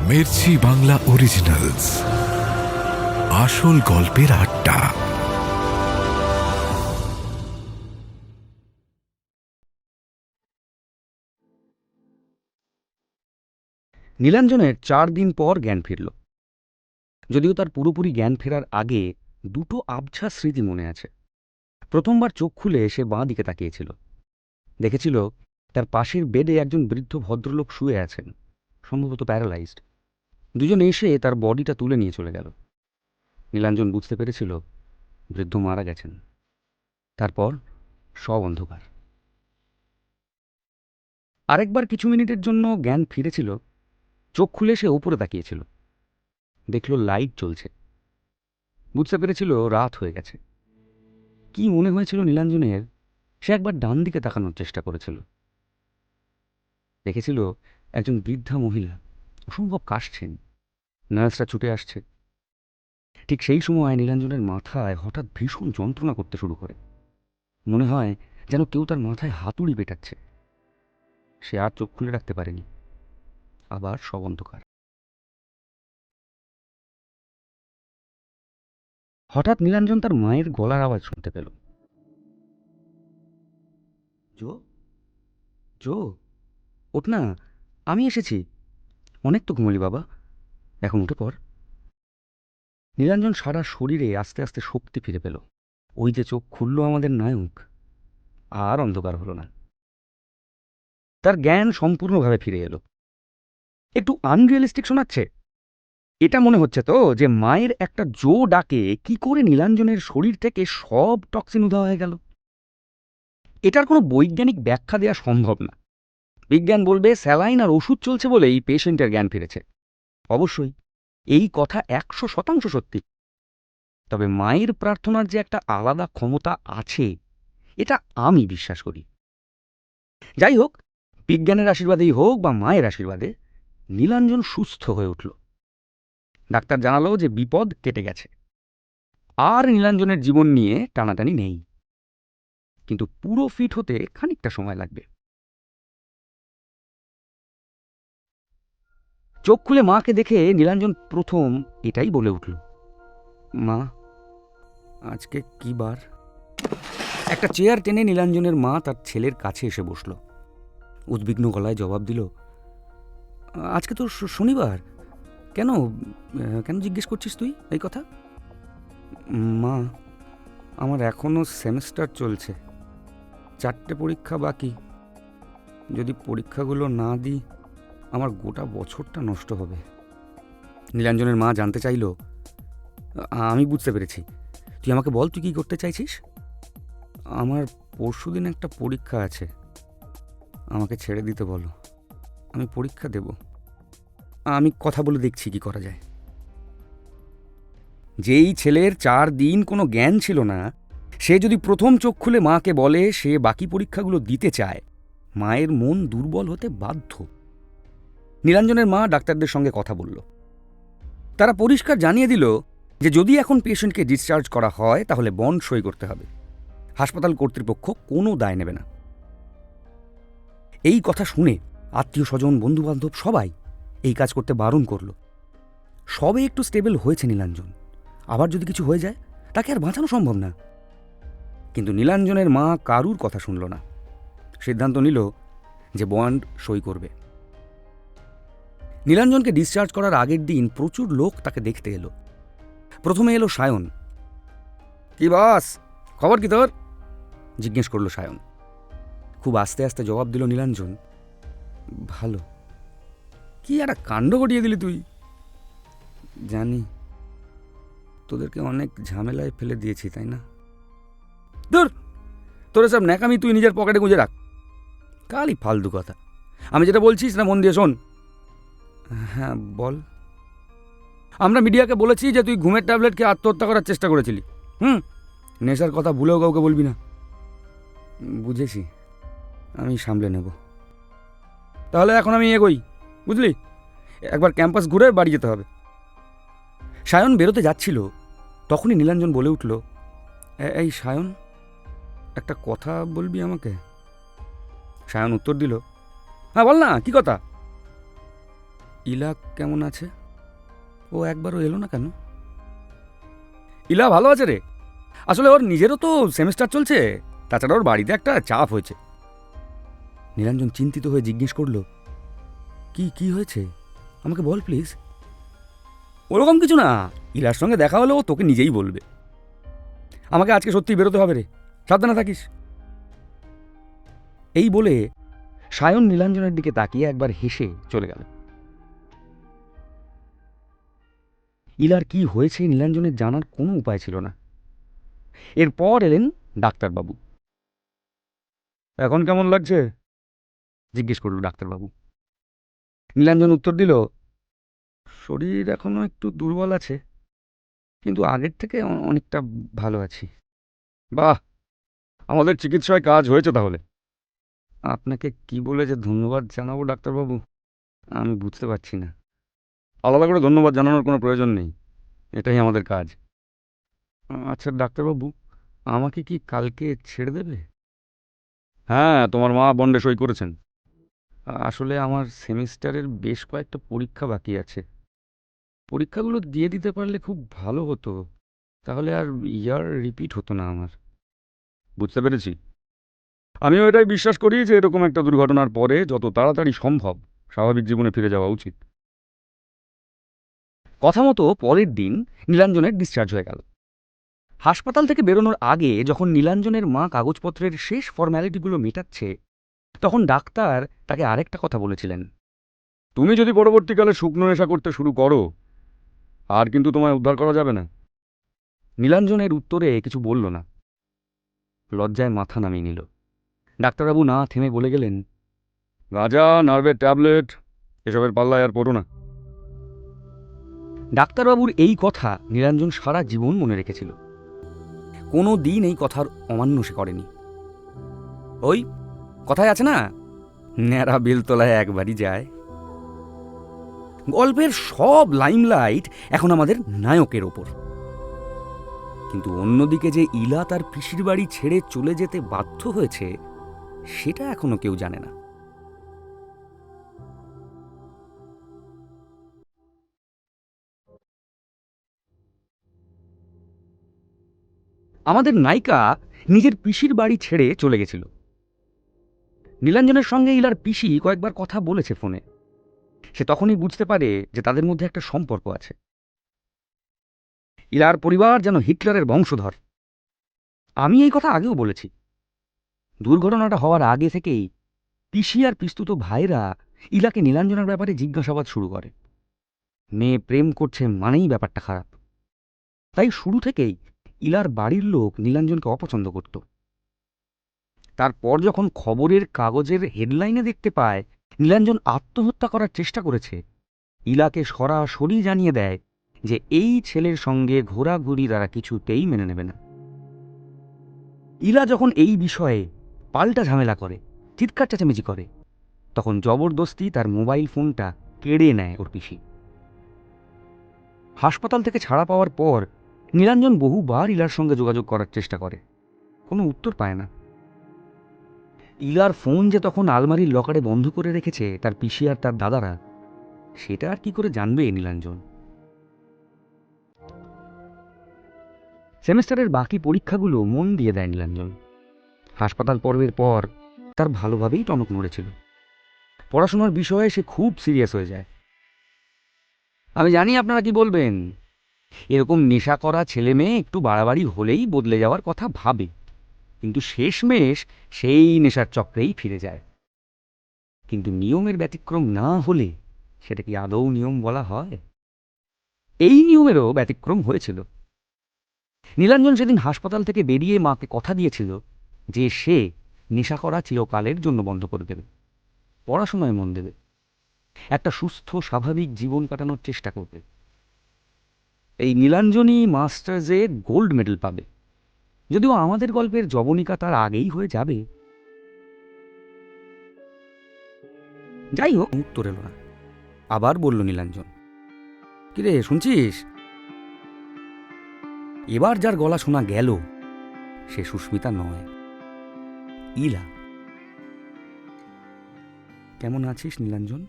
Mirchi Bangla originals, আসল গল্পের আড্ডা। নীলাঞ্জনের 4 দিন পর জ্ঞান ফিরল। যদিও তার পুরোপুরি জ্ঞান ফেরার আগে দুটো আবছা স্মৃতি মনে আছে। প্রথমবার চোখ খুলে সে বাঁ দিকে তাকিয়েছিল। দেখেছিল তার পাশের বেডে একজন বৃদ্ধ ভদ্রলোক শুয়ে আছেন, সম্ভবত প্যারালাইজড। দুজন এসে তার বডিটা তুলে নিয়ে চলে গেল। নীলাঞ্জন বুঝতে পেরেছিল বৃদ্ধ মারা গেছেন। তারপর সব অন্ধকার। আরেকবার কিছু মিনিটের জন্য জ্ঞান ফিরেছিল। চোখ খুলে সে উপরে তাকিয়েছিল, দেখল লাইট জ্বলছে। বুঝতে পেরেছিল রাত হয়ে গেছে। কি মনে হয়েছিল নীলাঞ্জনের? সে একবার ডান দিকে তাকানোর চেষ্টা করেছিল। দেখেছিল একজন বৃদ্ধা মহিলা অসম্ভব কাশছেন। নার্সরা ছুটে আসছে। ঠিক সেই সময় নীলাঞ্জনের মাথায় হঠাৎ ভীষণ যন্ত্রণা করতে শুরু করে। মনে হয় যেন কেউ তার মাথায় হাতুড়ি পেটাচ্ছে। সে আর চোখ খুলে রাখতে পারেনি। আবার সব অন্ধকার। হঠাৎ নীলাঞ্জন তার মায়ের গলার আওয়াজ শুনতে পেল। জো, জো, ওঠ না, আমি এসেছি। অনেক তো ঘুমলি বাবা, এখন উঠে পড়। নীলাঞ্জন সারা শরীরে আস্তে আস্তে শক্তি ফিরে পেল। ওই যে চোখ খুলল আমাদের নায়ক, আর অন্ধকার হলো না। তার জ্ঞান সম্পূর্ণভাবে ফিরে এলো। একটু আনরিয়েলিস্টিক শোনাচ্ছে? এটা মনে হচ্ছে তো যে মায়ের একটা জো ডাকে কি করে নীলাঞ্জনের শরীর থেকে সব টক্সিন উধাও হয়ে গেল। এটার কোনো বৈজ্ঞানিক ব্যাখ্যা দেওয়া সম্ভব না। বিজ্ঞান বলবে স্যালাইন আর ওষুধ চলছে বলেই পেশেন্টের জ্ঞান ফিরেছে। অবশ্যই এই কথা 100% সত্যি। তবে মায়ের প্রার্থনার যে একটা আলাদা ক্ষমতা আছে, এটা আমি বিশ্বাস করি। যাই হোক, বিজ্ঞানের আশীর্বাদেই হোক বা মায়ের আশীর্বাদে, নীলাঞ্জন সুস্থ হয়ে উঠল। ডাক্তার জানালো যে বিপদ কেটে গেছে, আর নীলাঞ্জনের জীবন নিয়ে টানাটানি নেই। কিন্তু পুরো ফিট হতে খানিকটা সময় লাগবে। চোখ খুলে মাকে দেখে নীলাঞ্জন প্রথম এটাই বলে উঠল, মা, আজকে কি বার? একটা চেয়ার টেনে নীলাঞ্জনের মা তার ছেলের কাছে এসে বসল। উদ্বিগ্ন গলায় জবাব দিল, আজকে তো শনিবার। কেন কেন জিজ্ঞেস করছিস তুই এই কথা? মা, আমার এখনো সেমেস্টার চলছে, 4টে পরীক্ষা বাকি। যদি পরীক্ষাগুলো না দিই, আমার গোটা বছরটা নষ্ট হবে। নীলাঞ্জনের মা জানতে চাইল, আমি বুঝতে পেরেছি, তুই আমাকে বল, তুই কি করতে চাইছিস? আমার পরশুদিন একটা পরীক্ষা আছে, আমাকে ছেড়ে দিতে বলো, আমি পরীক্ষা দেব। আমি কথা বলে দেখছি কি করা যায়। যেই ছেলের 4 দিন কোনো জ্ঞান ছিল না, সে যদি প্রথম চোখ খুলে মাকে বলে সে বাকি পরীক্ষাগুলো দিতে চায়, মায়ের মন দুর্বল হতে বাধ্য। নীলাঞ্জনের মা ডাক্তারদের সঙ্গে কথা বলল। তারা পরিষ্কার জানিয়ে দিল যে যদি এখন পেশেন্টকে ডিসচার্জ করা হয় তাহলে বন্ড সই করতে হবে। হাসপাতাল কর্তৃপক্ষ কোনো দায় নেবে না। এই কথা শুনে আত্মীয় স্বজন, বন্ধুবান্ধব সবাই এই কাজ করতে বারণ করল। সবে একটু স্টেবল হয়েছে নীলাঞ্জন, আবার যদি কিছু হয়ে যায় তাকে আর বাঁচানো সম্ভব না। কিন্তু নীলাঞ্জনের মা কারুর কথা শুনল না। সিদ্ধান্ত নিল যে বন্ড সই করবে। নীলাঞ্জনকে ডিসচার্জ করার আগের দিন প্রচুর লোক তাকে দেখতে এলো। প্রথমে এলো সায়ন। কি বাস, খবর কি তোর? জিজ্ঞেস করলো সায়ন। খুব আস্তে আস্তে জবাব দিল নীলাঞ্জন, ভালো। কি একটা কাণ্ড ঘটিয়ে দিলি তুই। জানি, তোদেরকে অনেক ঝামেলায় ফেলে দিয়েছি, তাই না? ধুর, তোর সব ন্যাকামি তুই নিজের পকেটে গুঁজে রাখ। কালই ফালতু কথা। আমি যেটা বলছি সেটা মন দিয়ে শোন। হ্যাঁ বল। আমরা মিডিয়াকে বলেছি যে তুই ঘুমের ট্যাবলেট খেয়ে আত্মহত্যা করার চেষ্টা করেছিলি। নেশার কথা ভুলেও কাউকে বলবি না। বুঝেছি, আমি সামলে নেব। তাহলে এখন আমি এগোই, বুঝলি? একবার ক্যাম্পাস ঘুরে বাড়ি যেতে হবে। সায়ন বেরোতে যাচ্ছিল, তখনই নীলাঞ্জন বলে উঠল, এই সায়ন, একটা কথা বলবি আমাকে? সায়ন উত্তর দিল, হ্যাঁ বল না, কি কথা? ইলা কেমন আছে? ও একবারও এলো না কেন? ইলা ভালো আছে রে। আসলে ওর নিজেরও তো সেমিস্টার চলছে, তাছাড়া ওর বাড়িতে একটা চাপ হয়েছে। নীলাঞ্জন চিন্তিত হয়ে জিজ্ঞেস করল, কি কি হয়েছে? আমাকে বল প্লিজ। ওরকম কিছু না, ইলার সঙ্গে দেখা হলে ও তোকে নিজেই বলবে। আমাকে আজকে সত্যিই বেরোতে হবে রে, সাবধানে থাকিস। এই বলে সায়ন নীলাঞ্জনের দিকে তাকিয়ে একবার হেসে চলে গেল। ইলার কি হয়েছে নীলাঞ্জনের জানার কোনো উপায় ছিল না। এরপর এলেন ডাক্তারবাবু। এখন কেমন লাগছে? জিজ্ঞেস করল ডাক্তারবাবু। নীলাঞ্জন উত্তর দিল, শরীর এখনো একটু দুর্বল আছে, কিন্তু আগের থেকে অনেকটা ভালো আছি। বাহ, আমাদের চিকিৎসায় কাজ হয়েছে তাহলে। আপনাকে কি বলে যে ধন্যবাদ জানাবো ডাক্তারবাবু, আমি বুঝতে পারছি না। আলাদা করে ধন্যবাদ জানানোর কোনো প্রয়োজন নেই, এটাই আমাদের কাজ। আচ্ছা ডাক্তারবাবু, আমাকে কি কালকে ছেড়ে দেবে? হ্যাঁ, তোমার মা বন্ডে সই করেছেন। আসলে আমার সেমিস্টারের বেশ কয়েকটা পরীক্ষা বাকি আছে। পরীক্ষাগুলো দিয়ে দিতে পারলে খুব ভালো হতো, তাহলে আর ইয়ার রিপিট হতো না আমার। বুঝতে পেরেছি। আমিও এটাই বিশ্বাস করি যে এরকম একটা দুর্ঘটনার পরে যত তাড়াতাড়ি সম্ভব স্বাভাবিক জীবনে ফিরে যাওয়া উচিত। কথা মতো পরের দিন নীলাঞ্জনের ডিসচার্জ হয়ে গেল। হাসপাতাল থেকে বেরোনোর আগে যখন নীলাঞ্জনের মা কাগজপত্রের শেষ ফর্ম্যালিটিগুলো মেটাচ্ছে, তখন ডাক্তার তাকে আরেকটা কথা বলেছিলেন। তুমি যদি পরবর্তীকালে শুকনো নেশা করতে শুরু করো, আর কিন্তু তোমায় উদ্ধার করা যাবে না। নীলাঞ্জনের উত্তরে কিছু বলল না, লজ্জায় মাথা নামিয়ে নিল। ডাক্তারবাবু না থেমে বলে গেলেন, গাঁজা, নার্ভের ট্যাবলেট, এসবের পাল্লায় আর পড়ো না। ডাক্তারবাবুর এই কথা নীলাঞ্জন সারা জীবন মনে রেখেছিল। কোনো দিন এই কথার অমান্য সে করেনি। ওই কথায় আছে না, ন্যাড়া বেলতলায় একবারই যায়। গল্পের সব লাইমলাইট এখন আমাদের নায়কের ওপর, কিন্তু অন্যদিকে যে ইলা তার পিসির বাড়ি ছেড়ে চলে যেতে বাধ্য হয়েছে, সেটা এখনো কেউ জানে না। আমাদের নায়িকা নিজের পিসির বাড়ি ছেড়ে চলে গেছিল। নীলাঞ্জনের সঙ্গে ইলার পিসি কয়েকবার কথা বলেছে ফোনে। সে তখনই বুঝতে পারে যে তাদের মধ্যে একটা সম্পর্ক আছে। ইলার পরিবার যেন হিটলারের বংশধর। আমি এই কথা আগেও বলেছি। দুর্ঘটনাটা হওয়ার আগে থেকেই পিসি আর পিস্তুত ভাইরা ইলাকে নীলাঞ্জনের ব্যাপারে জিজ্ঞাসাবাদ শুরু করে। মেয়ে প্রেম করছে মানেই ব্যাপারটা খারাপ। তাই শুরু থেকেই ইলার বাড়ির লোক নীলাঞ্জনকে অপছন্দ করত। তারপর যখন খবরের কাগজের হেডলাইনে দেখতে পায় নীলাঞ্জন আত্মহত্যা করার চেষ্টা করেছে, ইলাকে সরাসরি জানিয়ে দেয় যে এই ছেলের সঙ্গে ঘোরাঘুরি তারা কিছুতেই মেনে নেবে না। ইলা যখন এই বিষয়ে পাল্টা ঝামেলা করে, চিৎকার চেঁচামেচি করে, তখন জবরদস্তি তার মোবাইল ফোনটা কেড়ে নেয় ওর পিসি। হাসপাতাল থেকে ছাড়া পাওয়ার পর নীলাঞ্জন বহুবার ইলার সঙ্গে যোগাযোগ করার চেষ্টা করে, কোনো উত্তর পায় না। ইলার ফোন যে তখন আলমারির লকারে বন্ধ করে রেখেছে তার পিসি আর তার দাদারা, সেটা আর কি করে জানবে নীলাঞ্জন? সেমেস্টারের বাকি পরীক্ষাগুলো মন দিয়ে দেয় নীলাঞ্জন। হাসপাতাল পর্বের পর তার ভালোভাবেই টনক নড়েছিল। পড়াশোনার বিষয়ে সে খুব সিরিয়াস হয়ে যায়। আমি জানি আপনারা কি বলবেন, এরকম নেশা করা ছেলে মেয়ে একটু বাড়াবাড়ি হলেই বদলে যাওয়ার কথা ভাবে, কিন্তু শেষমেশ সেই নেশার চক্রেই ফিরে যায়। কিন্তু নিয়মের ব্যতিক্রম না হলে সেটা কি আদৌ নিয়ম বলা হয়? এই নিয়মেরও ব্যতিক্রম হয়েছিল। নীলাঞ্জন সেদিন হাসপাতাল থেকে বেরিয়ে মাকে কথা দিয়েছিল যে সে নেশা করা চিরকালের জন্য বন্ধ করে দেবে, পড়াশোনায় মন দেবে, একটা সুস্থ স্বাভাবিক জীবন কাটানোর চেষ্টা করবে। এই নীলাঞ্জনই মাস্টার্সে গোল্ড মেডেল পাবে, যদিও আমাদের গল্পের জবনিকা তার আগেই হয়ে যাবে। যাই হোক, উত্তর এলো না। আবার বলল নীলাঞ্জন, কিরে শুনছিস? এবার যার গলা শোনা গেল সে সুস্মিতা নয়, ইলা। কেমন আছিস নীলাঞ্জন?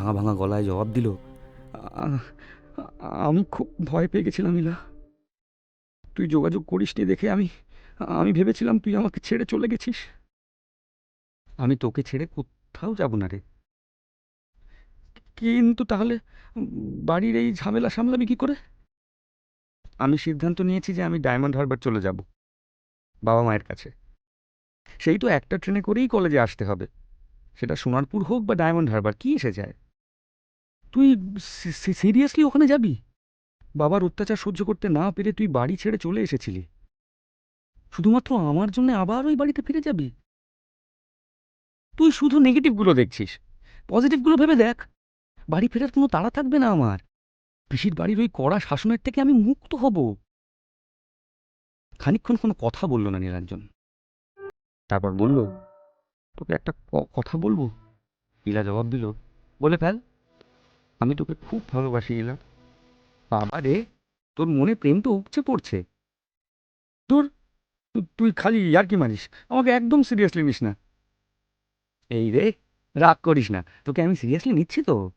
ভাঙা ভাঙা গলায় জবাব দিল, "আ- আমি খুব ভয় পেয়ে গেছিলাম ইলা। তুই যোগাযোগ করিসনি দেখে আমি আমি ভেবেছিলাম তুই আমাকে ছেড়ে চলে গেছিস। আমি তোকে ছেড়ে কোথাও যাব না রে। কিন্তু তাহলে বাড়ির এই ঝামেলা সামলাবি কি করে?" আমি সিদ্ধান্ত নিয়েছি যে আমি ডায়মন্ড হারবার চলে যাব, বাবা মায়ের কাছে। সেই তো একটা ট্রেনে করেই কলেজে আসতে হবে, সেটা সোনারপুর হোক বা ডায়মন্ড হারবার, কি এসে যায়। তুই সিরিয়াসলি ওখানে যাবি? বাবার অত্যাচার সহ্য করতে না পেরে তুই বাড়ি ছেড়ে চলে এসেছিলি, শুধুমাত্র আমার জন্য আবার ওই বাড়িতে ফিরে যাবি? তুই শুধু নেগেটিভগুলো দেখছিস, পজিটিভগুলো ভেবে দেখ। বাড়ি ফেরার কোনো তাড়া থাকবে না আমার। পিসির বাড়ির ওই কড়া শাসনের থেকে আমি মুক্ত হব। খানিকক্ষণ কোনো কথা বলল না নীলাঞ্জন। তারপর বলল, তোকে একটা কথা বলবো। ইলা জবাব দিল, বলে ফেল। আমি তোকে খুব ভালোবাসি ইলা। বাবা রে, তোর মনে প্রেম তো উপচে পড়ছে। তোর তুই খালি ইয়ার্কি মারিস, আমাকে একদম সিরিয়াসলি নিস না। এই রে, রাগ করিস না, তোকে আমি সিরিয়াসলি নিচ্ছি তো।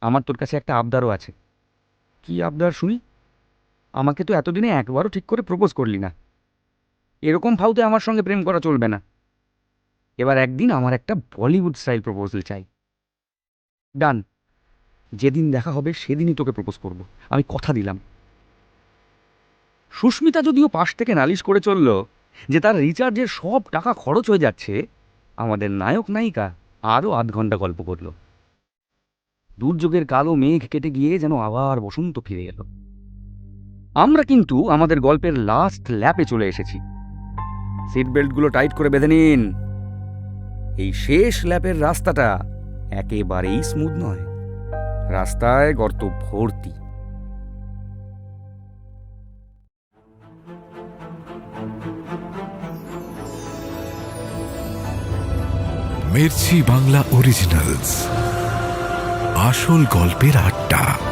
আমার তোর কাছে একটা আবদারও আছে। কি আবদার শুনি? আমাকে তো এতদিনে একবারও ঠিক করে প্রপোজ করলি না। এরকম ফাউতে আমার সঙ্গে প্রেম করা চলবে না। এবার একদিন আমার একটা বলিউড স্টাইল প্রপোজাল চাই। ডান। যেদিন দেখা হবে সেদিনই তোকে প্রপোজ করব, আমি কথা দিলাম। সুস্মিতা যদিও পাশ থেকে নালিশ করে চলল যে তার রিচার্জের সব টাকা খরচ হয়ে যাচ্ছে, আমাদের নায়ক নায়িকা আরও আধ ঘন্টা গল্প করল। দুর্যোগের কালো মেঘ কেটে গিয়ে যেন আবার বসন্ত ফিরে এলো। আমরা কিন্তু আমাদের গল্পের লাস্ট ল্যাপে চলে এসেছি। সিট বেল্টগুলো টাইট করে বেঁধে নিন। এই শেষ ল্যাপের রাস্তাটা একেবারেই স্মুথ নয়, রাস্তায় গর্ত ভর্তি। মির্চি বাংলা অরিজিনালস, আসল গল্পের আড্ডা।